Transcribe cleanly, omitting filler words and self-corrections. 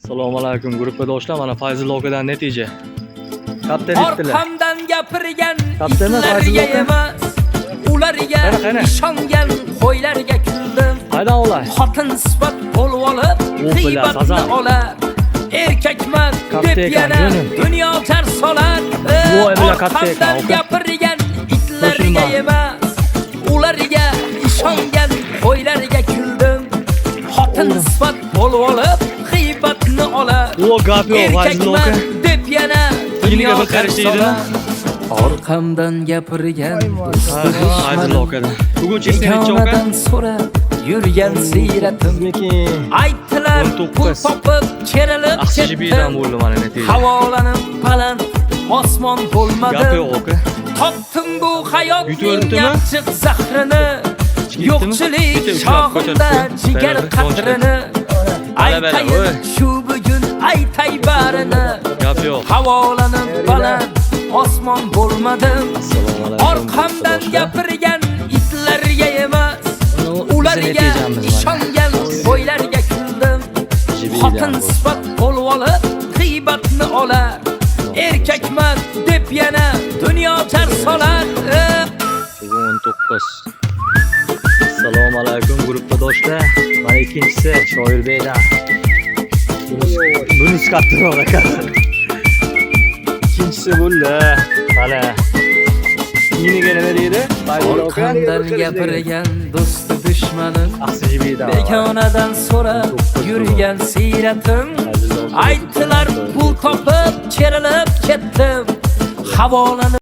Assalomu alaykum gruppadoshlar, mana Fayzul okadan natija. Katta debdilar. Orqamdan gapirgan Kattami Fayzul itlarga oka? emas, ularga Qani? ishongan qo'ylarga kuldim. Qaydan olay? Xotin sifat bo'lib olib, g'iybatni Fazan. olar. Erkakman Katta deb ekan, yana jonim. dunyo tar solar. Voy, bila katta ekan, Orqamdan oka. gapirgan itlarga Qo'shilma. emas, ularga ishongan qo'ylarga kuldim. Xotin sifat bo'lib olib, g'iybatni olar. O gap yo'q Fayzul oka. Erkakman deb yana Kiniga dunyo bir qarash tar deydimi? solar. Orqamdan gapirgan Fayzul okadan. Bugun cheksa necha oka? Begonadan so'rab yurgan siyratim. Aytdilar 19. pul topib kerilib Axsijibidan ketdim. bo'ldi mana natija. Havolanib baland osmon Gap bo'lmadim. yo'q oka. Topdim bu hayotning Yutib achchiq zahrini. Yo'qchilik Bitta ushlab shohimda ko'chatib jigar qo'yadi, qadrini. Aytayin oy. shu bugun aytay barini. Gap yo'q. Havolanib baland osmon bo'lmadim. Assalomu alaykum. Orqamdan gapirgan itlarga emas, Bizning ularga natijamiz mana. ishongan qo'ylarga kuldim. Jibidan Xotin bu. sifat bo'lib olib, g'iybatni olar. Erkakman deb yana dunyo tar solar. Bugun 19. Assalomu alaykum gruppadoshlar. Mana ikkinchisi Shoirbeydan. Bunisi kattaroq ekan. Ikkinchisi bo'ldi. Mana. Yiniga nima deydi? Fayzul oka. Orqamdan gapirgan do'sti dushmanim. Axsijibidan. Begonadan so'rab yurgan siyratim. Aytdilar pul topib kerilib ketdim. Havolanib